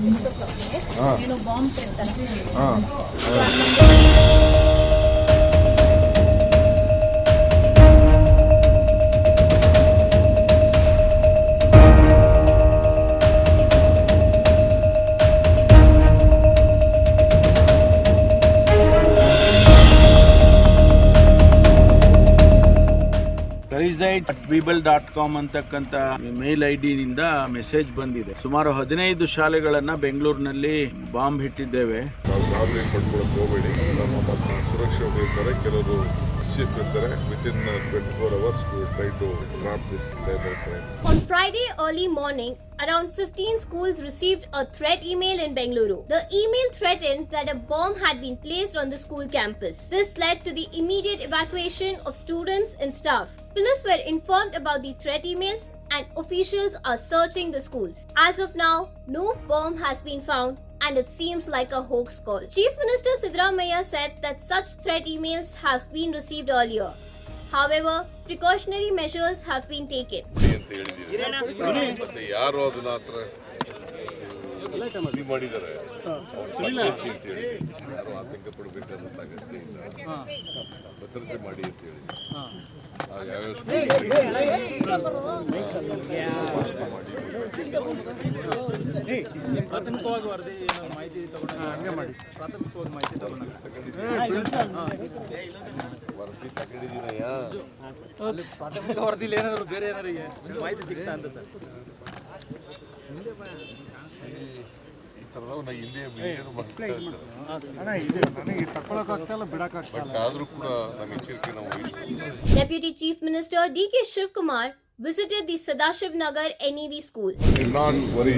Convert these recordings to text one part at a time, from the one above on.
6 o'clockಗೆ ಏನೋ bomb ತೆಗ್ತಾರೆ. thought-provoking ಅಂತಕ್ಕಂಥ ಮೇಲ್ ಐಡಿನಿಂದ message ಬಂದಿದೆ. ಸುಮಾರು 15 ಶಾಲೆಗಳನ್ನ ಬೆಂಗಳೂರಿನಲ್ಲಿ ಬಾಂಬ್ ಇಟ್ಟಿದ್ದೇವೆ. ಕೆಲವರು within 24 hours we will try to trap this cyber crime. On Friday early morning, around 15 schools received a threat email in Bengaluru. The email threatened that a bomb had been placed on the school campus. This led to the immediate evacuation of students and staff. Police were informed about the threat emails and officials are searching the schools. As of now, no bomb has been found and it seems like a hoax call. Chief Minister Siddaramaiah said that such threat emails have been received earlier. However, precautionary measures have been taken. ಭದ್ರತೆ ಮಾಡಿ ಅಂತೇಳಿ ಪ್ರಾಥಮಿಕವಾಗಿ ವರದಿ ಮಾಹಿತಿ ವರದಿ ತಗೊಂಡಿದ್ದೀನಯ್ಯ. ಪ್ರಾಥಮಿಕ ವರದಿಲಿ ಏನಾದ್ರು ಬೇರೆ ಏನಾರಿಗೆ ಮಾಹಿತಿ ಸಿಗ್ತಾ ಅಂತ sir? Deputy Chief Minister D.K. Shivkumar visited the Sadashivnagar NEV school. Not worry.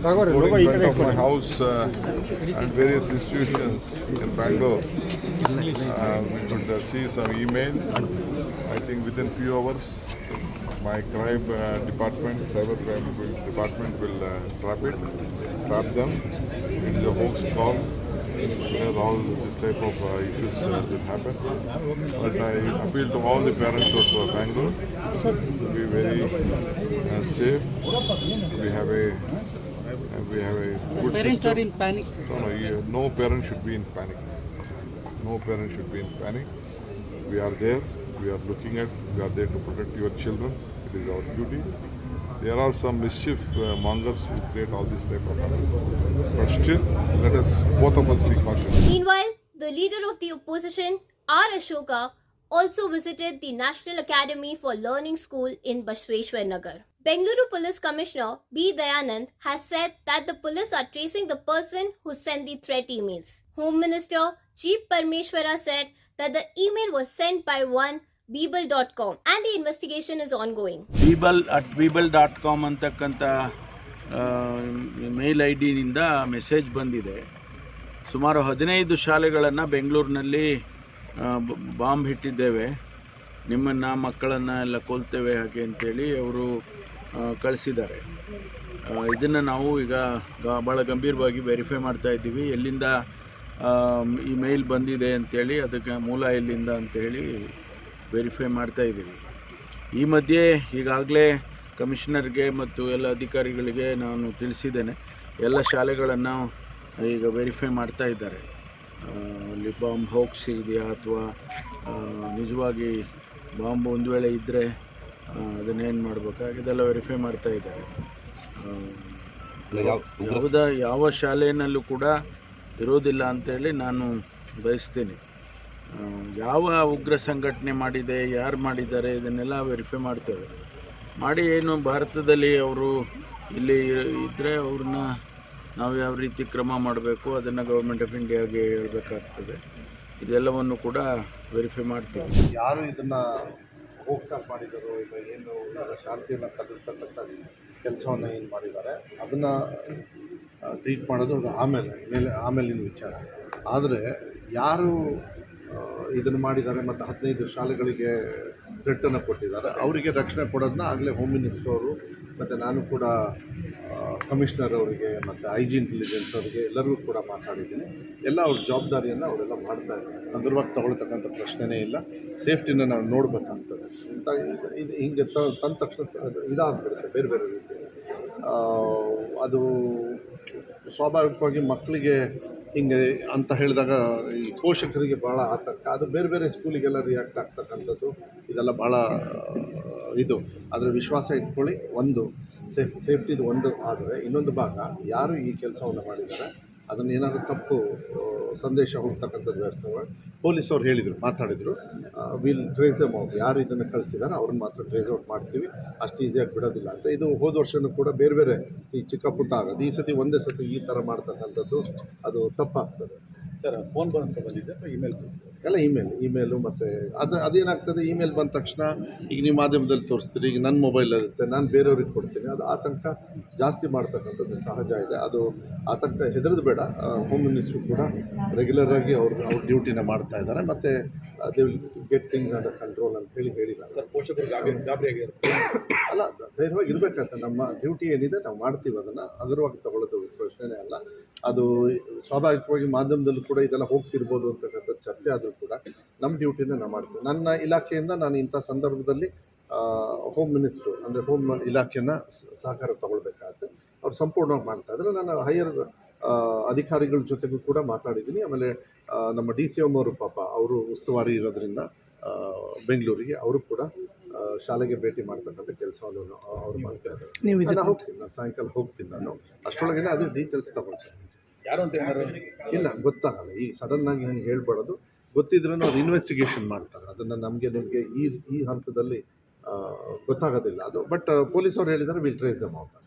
Going in front of my house and various institutions in Bangalore, we could see some email. I think within few hours, my crime department, cyber crime department will trap them. It is a hoax call where all this type of issues will happen. But I appeal to all the parents of Bangalore to be very safe. We have a good parents system. Are in panic, sir. No parent should be in panic. No parent should be in panic. We are there. We are looking at. We are there to protect your children. It is our duty. There are some mischief mongers who create all this type of trouble. But still, let us, both of us, be cautious. Meanwhile, the leader of the opposition, R. Ashoka, also visited the National Academy for Learning School in Bashweshwar Nagar. Bengaluru Police Commissioner B. Dayanand has said that the police are tracing the person who sent the threat emails. Home Minister G. Parmeshwara said that the email was sent by one Beeble.com and the investigation is ongoing. Beeble.com ಅಂತಕ್ಕಂಥ ಮೇಲ್ ಐಡಿನಿಂದ message ಬಂದಿದೆ. ಸುಮಾರು 15 ಶಾಲೆಗಳನ್ನು ಬೆಂಗಳೂರಿನಲ್ಲಿ bomb ಇಟ್ಟಿದ್ದೇವೆ. ನಿಮ್ಮನ್ನು ಮಕ್ಕಳನ್ನು ಎಲ್ಲ ಕೊಲ್ತೇವೆ ಹಾಗೆ ಅಂತೇಳಿ ಅವರು ಕಳಿಸಿದ್ದಾರೆ. ಇದನ್ನು ನಾವು ಈಗ ಭಾಳ ಗಂಭೀರವಾಗಿ ವೆರಿಫೈ ಮಾಡ್ತಾ ಇದ್ದೀವಿ. ಎಲ್ಲಿಂದ ಈ ಮೇಲ್ ಬಂದಿದೆ ಅಂಥೇಳಿ, ಅದಕ್ಕೆ ಮೂಲ ಎಲ್ಲಿಂದ ಅಂಥೇಳಿ ವೆರಿಫೈ ಮಾಡ್ತಾ ಇದ್ದೀವಿ. ಈ ಮಧ್ಯೆ ಈಗಾಗಲೇ ಕಮಿಷನರ್ಗೆ ಮತ್ತು ಎಲ್ಲ ಅಧಿಕಾರಿಗಳಿಗೆ ನಾನು ತಿಳಿಸಿದ್ದೇನೆ. ಎಲ್ಲ ಶಾಲೆಗಳನ್ನು ಈಗ ವೆರಿಫೈ ಮಾಡ್ತಾ ಇದ್ದಾರೆ. ಅಲ್ಲಿ ಬಾಂಬ್ ಹೋಗ್ಸ್ ಇದೆಯಾ ಅಥವಾ ನಿಜವಾಗಿ ಬಾಂಬ್ ಒಂದು ವೇಳೆ ಇದ್ದರೆ ಅದನ್ನೇನು ಮಾಡಬೇಕಾಗಿ ಇದೆಲ್ಲ ವೆರಿಫೈ ಮಾಡ್ತಾ ಇದ್ದಾರೆ. ಯಾವ ಶಾಲೆಯಲ್ಲೂ ಕೂಡ ಇರೋದಿಲ್ಲ ಅಂತೇಳಿ ನಾನು ಬಯಸ್ತೀನಿ. ಯಾವ ಉಗ್ರ ಸಂಘಟನೆ ಮಾಡಿದೆ, ಯಾರು ಮಾಡಿದ್ದಾರೆ, ಇದನ್ನೆಲ್ಲ ವೆರಿಫೈ ಮಾಡ್ತೇವೆ. ಮಾಡಿ ಏನು ಭಾರತದಲ್ಲಿ ಅವರು ಇಲ್ಲಿ ಇದ್ದರೆ ಅವ್ರನ್ನ ನಾವು ಯಾವ ರೀತಿ ಕ್ರಮ ಮಾಡಬೇಕು ಅದನ್ನು ಗೌರ್ಮೆಂಟ್ ಆಫ್ ಇಂಡಿಯಾಗೆ ಹೇಳಬೇಕಾಗ್ತದೆ. ಇದೆಲ್ಲವನ್ನು ಕೂಡ ವೆರಿಫೈ ಮಾಡ್ತೀವಿ. ಯಾರು ಇದನ್ನು ಹೋಗ್ಸಾಗಿ ಮಾಡಿದರು, ಇಲ್ಲ ಏನು ಶಾಂತಿಯನ್ನು ಕದರ್ತಕ್ಕಂಥ ಕೆಲಸವನ್ನು ಏನು ಮಾಡಿದ್ದಾರೆ ಅದನ್ನು ಟ್ರೀಟ್ ಮಾಡೋದು ಅದು ಆಮೇಲಿನ ವಿಚಾರ. ಆದರೆ ಯಾರು ಇದನ್ನು ಮಾಡಿದ್ದಾರೆ ಮತ್ತು 15 ಶಾಲೆಗಳಿಗೆ ಥ್ರೆಟ್ಟನ್ನು ಕೊಟ್ಟಿದ್ದಾರೆ ಅವರಿಗೆ ರಕ್ಷಣೆ ಕೊಡೋದನ್ನ ಆಗಲೇ ಹೋಮ್ ಮಿನಿಸ್ಟರ್ ಅವರು ಮತ್ತು ನಾನು ಕೂಡ ಕಮಿಷನರ್ ಅವರಿಗೆ ಮತ್ತು IG ಇಂಟೆಲಿಜೆನ್ಸ್ ಅವರಿಗೆ ಎಲ್ಲರಿಗೂ ಕೂಡ ಮಾತಾಡಿದ್ದೀನಿ. ಎಲ್ಲ ಅವ್ರ ಜವಾಬ್ದಾರಿಯನ್ನು ಅವರೆಲ್ಲ ಮಾಡ್ತಾಯಿದ್ದಾರೆ. ಅದರವಾಗಿ ತಗೊಳ್ತಕ್ಕಂಥ ಪ್ರಶ್ನೆನೇ ಇಲ್ಲ. ಸೇಫ್ಟಿನ ನಾವು ನೋಡಬೇಕಾಗ್ತದೆ ಅಂತ ಇದು ಹಿಂಗೆ ತಂದ ತಕ್ಷಣ ಇದಾಗ್ಬಿಡುತ್ತೆ ಬೇರೆ ಬೇರೆ ರೀತಿ. ಅದು ಸ್ವಾಭಾವಿಕವಾಗಿ ಮಕ್ಕಳಿಗೆ ಹಿಂಗೆ ಅಂತ ಹೇಳಿದಾಗ ಈ ಪೋಷಕರಿಗೆ ಭಾಳ ಆತಂಕ. ಅದು ಬೇರೆ ಬೇರೆ ಸ್ಕೂಲಿಗೆಲ್ಲ ರಿಯಾಕ್ಟ್ ಆಗ್ತಕ್ಕಂಥದ್ದು ಇದೆಲ್ಲ ಭಾಳ ಇದು. ಅದರ ವಿಶ್ವಾಸ ಇಟ್ಕೊಳ್ಳಿ. ಒಂದು ಸೇಫ್ಟಿದು ಒಂದು. ಆದರೆ ಇನ್ನೊಂದು ಭಾಗ, ಯಾರು ಈ ಕೆಲಸವನ್ನು ಮಾಡಿದ್ದಾರೆ ಅದನ್ನು ಏನಾದರೂ ತಪ್ಪು ಸಂದೇಶ ಹೋಗ್ತಕ್ಕಂಥದ್ದು ವ್ಯವಸ್ಥೆ ಪೊಲೀಸವ್ರು ಹೇಳಿದರು, ಮಾತಾಡಿದರು, ವಿಲ್ ಟ್ರೇಸ್ ದಮ್ ಔಟ್. ಯಾರು ಇದನ್ನು ಕಳಿಸಿದಾರೆ ಅವ್ರನ್ನ ಮಾತ್ರ ಟ್ರೇಸ್ ಔಟ್ ಮಾಡ್ತೀವಿ, ಅಷ್ಟು ಈಸಿಯಾಗಿ ಬಿಡೋದಿಲ್ಲ ಅಂತ. ಇದು ಹೋದ ವರ್ಷವೂ ಕೂಡ ಬೇರೆ ಬೇರೆ ಈ ಚಿಕ್ಕ ಪುಟ್ಟ ಆಗೋದು. ಈ ಸತಿ ಒಂದೇ ಸತಿ ಈ ಥರ ಮಾಡ್ತಕ್ಕಂಥದ್ದು ಅದು ತಪ್ಪಾಗ್ತದೆ. ಸರ್ ಫೋನ್ ಬಂದಿದ್ದೆ ಅಥವಾ ಇಮೇಲ್? ಎಲ್ಲ ಇಮೇಲು ಮತ್ತು ಅದೇನಾಗ್ತದೆ, ಇಮೇಲ್ ಬಂದ ತಕ್ಷಣ ಈಗ ನೀವು ಮಾಧ್ಯಮದಲ್ಲಿ ತೋರಿಸ್ತೀರಿ, ಈಗ ನನ್ನ ಮೊಬೈಲಲ್ಲಿರುತ್ತೆ, ನಾನು ಬೇರೆಯವ್ರಿಗೆ ಕೊಡ್ತೀನಿ. ಅದು ಆತಂಕ ಜಾಸ್ತಿ ಮಾಡ್ತಕ್ಕಂಥದ್ದು ಸಹಜ ಇದೆ. ಅದು ಆತಂಕ ಹೆದರೋದು ಬೇಡ. ಹೋಮ್ ಮಿನಿಸ್ಟ್ರು ಕೂಡ ರೆಗ್ಯುಲರಾಗಿ ಅವ್ರ ಡ್ಯೂಟಿನ ಮಾಡ್ತಾ ಇದ್ದಾರೆ. ಮತ್ತು they will get things under control ಅಂತ ಹೇಳಿದ್ದಾರೆ. ಸರ್ ಪೋಷಕರು ಗಾಬರಿ ಆಗಿದ್ದಾರೆ ಸರ್. ಅಲ್ಲ, ಧೈರ್ಯವಾಗಿ ಇರಬೇಕಂತ. ನಮ್ಮ ಡ್ಯೂಟಿ ಏನಿದೆ ನಾವು ಮಾಡ್ತೀವಿ, ಅದನ್ನು ಹಗುರವಾಗಿ ತಗೊಳ್ಳೋದು ಪ್ರಶ್ನೆನೇ ಅಲ್ಲ. ಅದು ಸ್ವಾಭಾವಿಕವಾಗಿ ಮಾಧ್ಯಮದಲ್ಲೂ ಕೂಡ ಇದೆಲ್ಲ ಹೋಗಿಸಿರ್ಬೋದು ಅಂತಕ್ಕಂಥ ಚರ್ಚೆ ಆದರೂ ಕೂಡ ನಮ್ಮ ಡ್ಯೂಟಿನ ನಾವು ಮಾಡ್ತೀವಿ. ನನ್ನ ಇಲಾಖೆಯಿಂದ ನಾನು ಇಂಥ ಸಂದರ್ಭದಲ್ಲಿ ಹೋಮ್ ಮಿನಿಸ್ಟ್ರು ಅಂದರೆ ಹೋಮ್ ಇಲಾಖೆಯನ್ನು ಸಹಕಾರ ತಗೊಳ್ಬೇಕಾಗುತ್ತೆ. ಅವ್ರು ಸಂಪೂರ್ಣವಾಗಿ ಮಾಡ್ತಾ ಇದ್ದಾರೆ. ನಾನು ಹೈಯರ್ ಅಧಿಕಾರಿಗಳ ಜೊತೆಗೂ ಕೂಡ ಮಾತಾಡಿದ್ದೀನಿ. ಆಮೇಲೆ ನಮ್ಮ DCM ಅವರು ಪಾಪ ಅವರು ಉಸ್ತುವಾರಿ ಇರೋದ್ರಿಂದ ಬೆಂಗಳೂರಿಗೆ ಅವರು ಕೂಡ ಶಾಲೆಗೆ ಭೇಟಿ ಮಾಡ್ತಕ್ಕಂಥ ಕೆಲಸವನ್ನು ಅವ್ರು ಮಾಡ್ತಾರೆ. ಸರ್ ನಾನು ಹೋಗ್ತೀನಿ, ನಾನು ಸಾಯಂಕಾಲ ಹೋಗ್ತೀನಿ. ನಾನು ಅಷ್ಟರೊಳಗೆ ಅದೇ ಡೀಟೇಲ್ಸ್ ತಗೊಳ್ತೇನೆ. ಯಾರು ಅಂತ ಏನಾರು ಇಲ್ಲ, ಗೊತ್ತಾಗಲ್ಲ. ಈಗ ಸಡನ್ನಾಗಿ ಹಂಗೆ ಹೇಳ್ಬಾರ್ದು. ಗೊತ್ತಿದ್ರೂ ಅವ್ರು ಇನ್ವೆಸ್ಟಿಗೇಷನ್ ಮಾಡ್ತಾರೆ. ಅದನ್ನು ನಿಮಗೆ ಈ ಹಂತದಲ್ಲಿ ಗೊತ್ತಾಗೋದಿಲ್ಲ ಅದು. ಬಟ್ ಪೊಲೀಸವ್ರು ಹೇಳಿದ್ದಾರೆ ವಿಲ್ ಟ್ರೇಸ್ ದಮ್ ಔಟ್.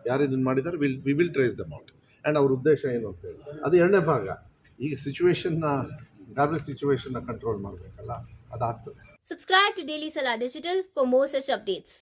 ಯಾರು ಇದನ್ನು ಮಾಡಿದ್ದಾರೆ we will trace dum out. And ಅವ್ರ ಉದ್ದೇಶ ಏನು ಅಂತೇಳಿ ಅದು ಎರಡನೇ ಭಾಗ. ಈಗ ಗಾರ್ಬೇಜ್ ಸಿಚುವೇಶನ್ನ ಕಂಟ್ರೋಲ್ ಮಾಡಬೇಕಲ್ಲ, ಅದಾಗ್ತದೆ. Subscribe to Daily Salar Digital for more such updates.